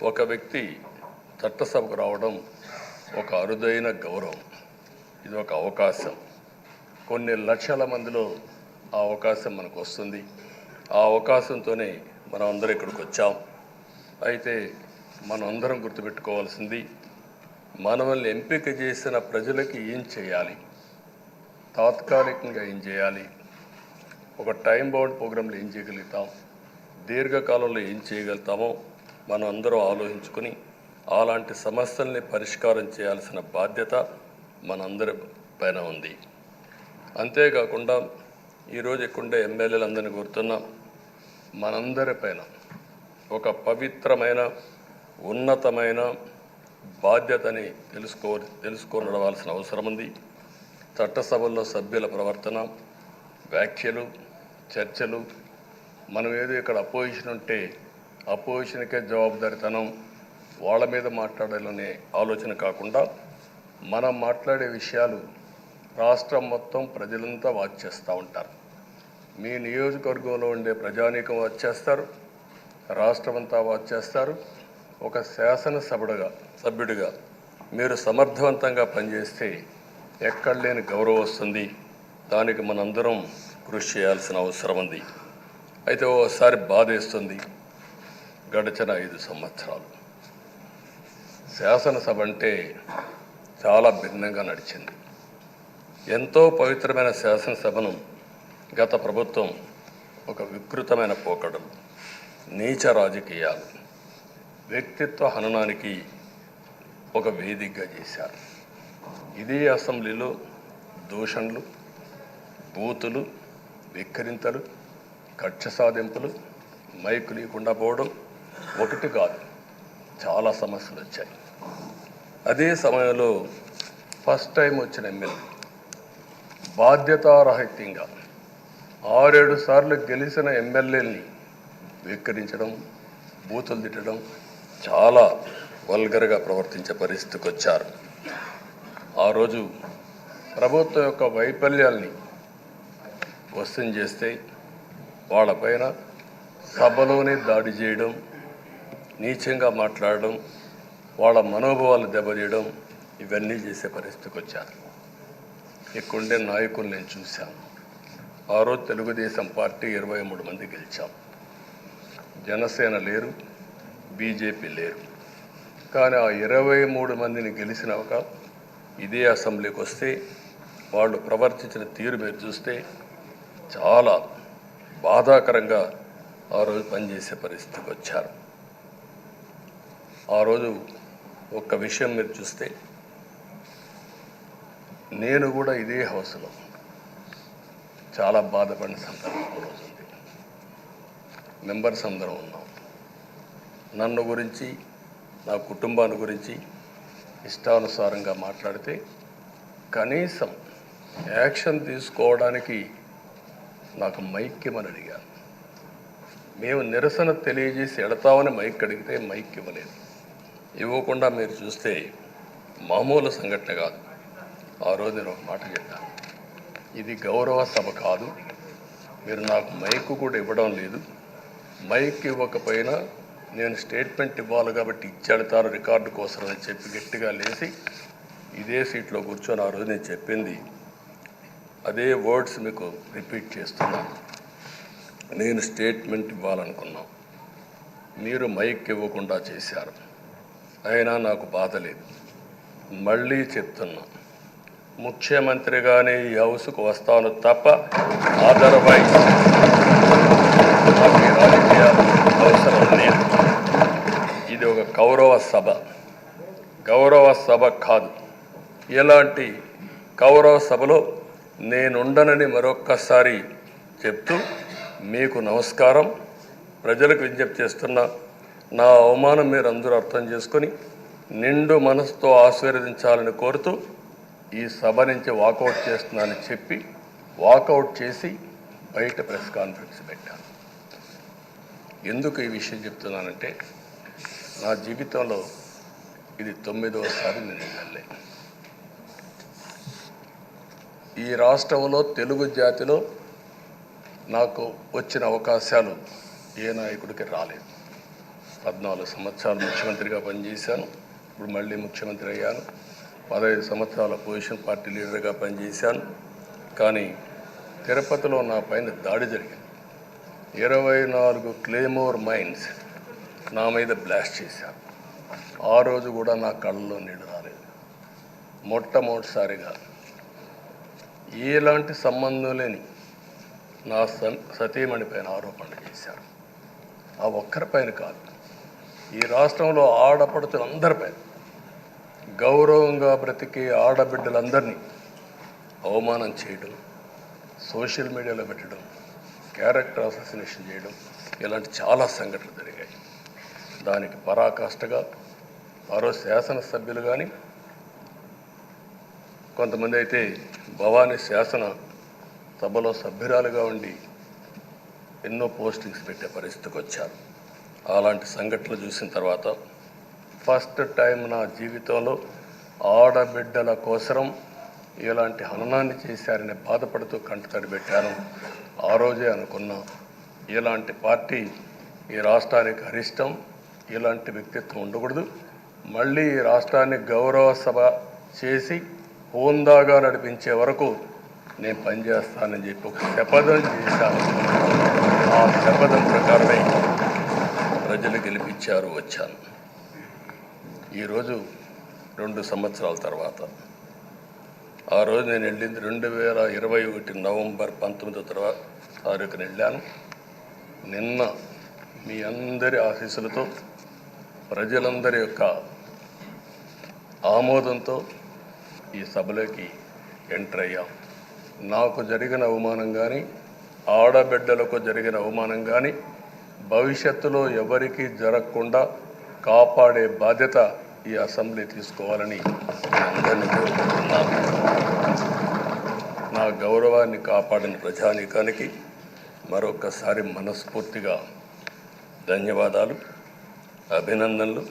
ఒక వ్యక్తి చట్టసభకు రావడం ఒక అరుదైన గౌరవం. ఇది ఒక అవకాశం. కొన్ని లక్షల మందిలో ఆ అవకాశం మనకు వస్తుంది. ఆ అవకాశంతోనే మనం అందరం ఇక్కడికి వచ్చాం. అయితే మనం అందరం గుర్తుపెట్టుకోవాల్సింది, మనల్ని ఎంపిక చేసిన ప్రజలకి ఏం చేయాలి, తాత్కాలికంగా ఏం చేయాలి, ఒక టైం బౌండ్ ప్రోగ్రాంలో ఏం చేయగలుగుతాం, దీర్ఘకాలంలో ఏం చేయగలుగుతామో మనం అందరం ఆలోచించుకొని అలాంటి సమస్యల్ని పరిష్కారం చేయాల్సిన బాధ్యత మనందరి పైన ఉంది. అంతేకాకుండా ఈరోజు ఇక్కడుండే ఎమ్మెల్యేలందరినీ కోరుతున్నాం, మనందరి పైన ఒక పవిత్రమైన ఉన్నతమైన బాధ్యతని తెలుసుకొని నడవాల్సిన అవసరం ఉంది. చట్టసభల్లో సభ్యుల ప్రవర్తన, వ్యాఖ్యలు, చర్చలు, మనం ఏదో ఇక్కడ అపోజిషన్ ఉంటే అపోజిషన్కే జవాబుదారితనం, వాళ్ళ మీద మాట్లాడాలనే ఆలోచన కాకుండా మనం మాట్లాడే విషయాలు రాష్ట్రం మొత్తం ప్రజలంతా వాచ్ చేస్తూ ఉంటారు. మీ నియోజకవర్గంలో ఉండే ప్రజానీకం వాచ్ చేస్తారు, రాష్ట్రమంతా వాచ్ చేస్తారు. ఒక సభ్యుడిగా మీరు సమర్థవంతంగా పనిచేస్తే ఎక్కడ లేని గౌరవం వస్తుంది. దానికి మనందరం కృషి చేయాల్సిన అవసరం ఉంది. అయితే ఓసారి బాధేస్తుంది, గడిచిన 5 సంవత్సరాలు శాసనసభ అంటే చాలా భిన్నంగా నడిచింది. ఎంతో పవిత్రమైన శాసనసభను గత ప్రభుత్వం ఒక వికృతమైన పోకడలు, నీచ రాజకీయాలు, వ్యక్తిత్వ హననానికి ఒక వేదికగా చేశారు. ఇదే అసెంబ్లీలో దూషణలు, బూతులు, విక్రింతలు, కక్ష సాధింపులు, మైకు లేకుండా పోవడం ఒకటి కాదు, చాలా సమస్యలు వచ్చాయి. అదే సమయంలో ఫస్ట్ టైం వచ్చిన ఎమ్మెల్యే బాధ్యతారాహిత్యంగా 6-7 సార్లు గెలిచిన ఎమ్మెల్యేని విక్రించడం, బూతులు తిట్టడం, చాలా వల్గర్గా ప్రవర్తించే పరిస్థితికి వచ్చారు. ఆ రోజు ప్రభుత్వం యొక్క వైఫల్యాల్ని క్వశ్చన్ చేస్తే వాళ్ళపైన సభలోనే దాడి చేయడం, నీచంగా మాట్లాడడం, వాళ్ళ మనోభావాలు దెబ్బతీయడం, ఇవన్నీ చేసే పరిస్థితికి వచ్చారు. ఇక్కడుండే నాయకులు నేను చూశాను. ఆ రోజు తెలుగుదేశం పార్టీ 23 మంది గెలిచాం. జనసేన లేరు, బీజేపీ లేరు. కానీ ఆ 23 మందిని గెలిచిన ఇదే అసెంబ్లీకి వస్తే వాళ్ళు ప్రవర్తించిన తీరు మీరు చూస్తే చాలా బాధాకరంగా ఆ రోజు పనిచేసే పరిస్థితికి వచ్చారు. ఆ రోజు ఒక్క విషయం మీరు చూస్తే, నేను కూడా ఇదే హౌస్లో చాలా బాధపడిన సందర్భం రోజు ఉంది. మెంబర్స్ అందరం ఉన్నాం. నన్ను గురించి, నా కుటుంబాన్ని గురించి ఇష్టానుసారంగా మాట్లాడితే కనీసం యాక్షన్ తీసుకోవడానికి నాకు మైక్ ఇవ్వమని అడిగాను. మేము నిరసన తెలియజేసి ఎడతామని మైక్ అడిగితే మైక్ ఇవ్వలేదు. ఇవ్వకుండా మీరు చూస్తే మామూలు సంఘటన కాదు. ఆ రోజు నేను ఒక మాట చెప్పాను, ఇది గౌరవ సభ కాదు, మీరు నాకు మైక్ కూడా ఇవ్వడం లేదు. మైక్ ఇవ్వకపోయినా నేను స్టేట్మెంట్ ఇవ్వాలి కాబట్టి ఇచ్చెడతాను రికార్డు కోసం అని చెప్పి గట్టిగా లేచి ఇదే సీట్లో కూర్చొని ఆ రోజు నేను చెప్పింది అదే వర్డ్స్ మీకు రిపీట్ చేస్తున్నాను. నేను స్టేట్మెంట్ ఇవ్వాలనుకున్నాను, మీరు మైక్ ఇవ్వకుండా చేశారు. అయినా నాకు బాధ లేదు. మళ్ళీ చెప్తున్నా, ముఖ్యమంత్రిగానే ఈ హౌస్కు వస్తాను తప్ప అదర్వైజ్ నాకు రాజకీయాలు అవసరం లేదు. ఇది ఒక గౌరవ సభ కాదు. ఇలాంటి గౌరవ సభలో నేనుండనని మరొక్కసారి చెప్తూ మీకు నమస్కారం. ప్రజలకు విజ్ఞప్తి చేస్తున్నా, నా అవమానం మీరు అందరూ అర్థం చేసుకొని నిండు మనసుతో ఆశీర్వదించాలని కోరుతూ ఈ సభ నుంచి వాకౌట్ చేస్తున్నానని చెప్పి వాకౌట్ చేసి బయట ప్రెస్ కాన్ఫరెన్స్ పెట్టాను. ఎందుకు ఈ విషయం చెప్తున్నానంటే, నా జీవితంలో ఇది 9వసారి నేను ఎమ్మెల్యే. ఈ రాష్ట్రంలో తెలుగు జాతిలో నాకు వచ్చిన అవకాశాలు ఏ నాయకుడికి రాలేదు. 14 సంవత్సరాలు ముఖ్యమంత్రిగా పనిచేశాను. ఇప్పుడు మళ్ళీ ముఖ్యమంత్రి అయ్యాను. 15 సంవత్సరాల పొజిషన్ పార్టీ లీడర్గా పనిచేశాను. కానీ తిరుపతిలో నా పైన దాడి జరిగింది. 24 క్లేమోర్ మైన్స్ నా మీద బ్లాస్ట్ చేశారు. ఆ రోజు కూడా నా కళ్ళలో నీళ్ళు రాలేదు. మొట్టమొదటిసారిగా ఎలాంటి సంబంధం లేని నా సతీమణి పైన ఆరోపణలు చేశారు. ఆ ఒక్కరిపైన కాదు, ఈ రాష్ట్రంలో ఆడపడుతులందరిపైన, గౌరవంగా బ్రతికే ఆడబిడ్డలందరినీ అవమానం చేయడం, సోషల్ మీడియాలో పెట్టడం, క్యారెక్టర్ అసాసినేషన్ చేయడం, ఇలాంటి చాలా సంఘటనలు జరిగాయి. దానికి పరాకాష్ఠగా మరో శాసనసభ్యులు కానీ, కొంతమంది అయితే భవానీ శాసన సభలో సభ్యురాలుగా ఉండి ఎన్నో పోస్టింగ్స్ పెట్టే పరిస్థితికి వచ్చారు. అలాంటి సంఘటనలు చూసిన తర్వాత ఫస్ట్ టైం నా జీవితంలో ఆడబిడ్డల కోసరం ఇలాంటి హననాన్ని చేశారని బాధపడుతూ కంటతడి పెట్టాను. ఆ రోజే అనుకున్నా, ఇలాంటి పార్టీ ఈ రాష్ట్రానికి అరిష్టం, ఇలాంటి వ్యక్తిత్వం ఉండకూడదు. మళ్ళీ ఈ రాష్ట్రాన్ని గౌరవ సభ చేసి హోందాగా నడిపించే వరకు నేను పనిచేస్తానని చెప్పి ఒక శపథం చేశాను. ఆ శపథం ప్రకారమే ప్రజలు గెలిపించారు, వచ్చాను. ఈరోజు 2 సంవత్సరాల తర్వాత, ఆ రోజు నేను వెళ్ళింది 2021 నవంబర్ 19వ తారీఖున వెళ్ళాను. నిన్న మీ అందరి ఆశీస్సులతో, ప్రజలందరి యొక్క ఆమోదంతో ఈ సభలోకి ఎంటర్ అయ్యాం. నాకు జరిగిన అవమానం కానీ, ఆడబిడ్డలకు జరిగిన అవమానం కానీ భవిష్యత్తులో ఎవరికీ జరగకుండా కాపాడే బాధ్యత ఈ అసెంబ్లీ తీసుకోవాలని అందరినీ కోరుకుంటున్నాను. నా గౌరవాన్ని కాపాడిన ప్రజానీకానికి మరొకసారి మనస్ఫూర్తిగా ధన్యవాదాలు, అభినందనలు.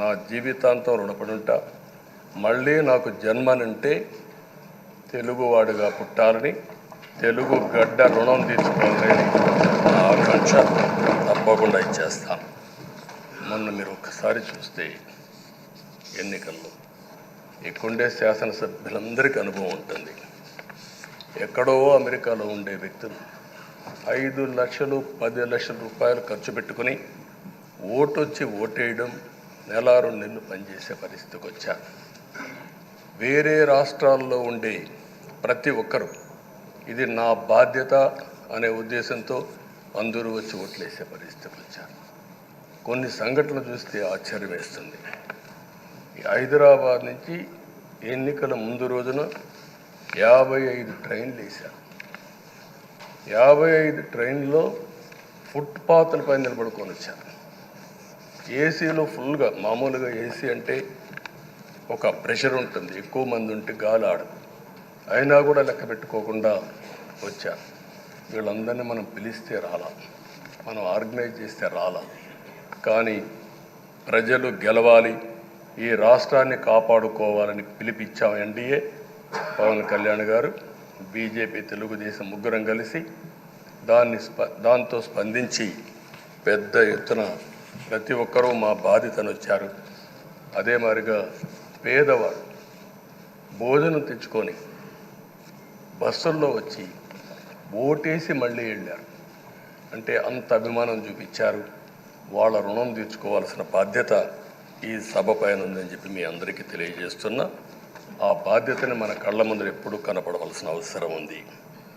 నా జీవితాంతం రుణపడి ఉంటా. మళ్ళీ నాకు జన్మనంటే తెలుగువాడుగా పుట్టాలని, తెలుగు గడ్డ రుణం తీసుకోవాలని నా ఆకాంక్ష. తప్పకుండా ఇచ్చేస్తాను. మొన్న మీరు ఒక్కసారి చూస్తే ఎన్నికల్లో ఇక్కడుండే శాసనసభ్యులందరికీ అనుభవం ఉంటుంది. ఎక్కడో అమెరికాలో ఉండే వ్యక్తులు 5 లక్షలు 10 లక్షల రూపాయలు ఖర్చు పెట్టుకుని ఓటొచ్చి ఓటేయడం, నెల 2 నెలలు పనిచేసే పరిస్థితికి వచ్చారు. వేరే రాష్ట్రాల్లో ఉండే ప్రతి ఒక్కరూ ఇది నా బాధ్యత అనే ఉద్దేశంతో అందరూ వచ్చి ఓట్లేసే పరిస్థితికి వచ్చారు. కొన్ని సంఘటనలు చూస్తే ఆశ్చర్యం వేస్తుంది. హైదరాబాద్ నుంచి ఎన్నికల ముందు రోజున 55 ట్రైన్లు వేశారు. 55 ట్రైన్లో ఫుట్పాత్లపై నిలబడుకొని వచ్చారు. ఏసీలో ఫుల్గా, మామూలుగా ఏసీ అంటే ఒక ప్రెషర్ ఉంటుంది, ఎక్కువ మంది ఉంటే గాలి ఆడదు. అయినా కూడా లెక్క పెట్టుకోకుండా వచ్చారు. వీళ్ళందరినీ మనం పిలిస్తే రాలా, మనం ఆర్గనైజ్ చేస్తే రాలా. కానీ ప్రజలు గెలవాలి, ఈ రాష్ట్రాన్ని కాపాడుకోవాలని పిలిపించాం. ఎన్డీఏ, పవన్ కళ్యాణ్ గారు, బీజేపీ, తెలుగుదేశం ముగ్గురం కలిసి దాంతో స్పందించి పెద్ద ఎత్తున ప్రతి ఒక్కరూ మా బాధ్యతను వచ్చారు. అదే మాదిరిగా పేదవాడు భోజనం తెచ్చుకొని బస్సుల్లో వచ్చి ఓటేసి మళ్ళీ వెళ్ళారు. అంటే అంత అభిమానం చూపించారు. వాళ్ళ రుణం తీర్చుకోవాల్సిన బాధ్యత ఈ సభ పైన ఉందని చెప్పి మీ అందరికీ తెలియజేస్తున్నా. ఆ బాధ్యతని మన కళ్ళ ముందు ఎప్పుడూ కనపడవలసిన అవసరం ఉంది.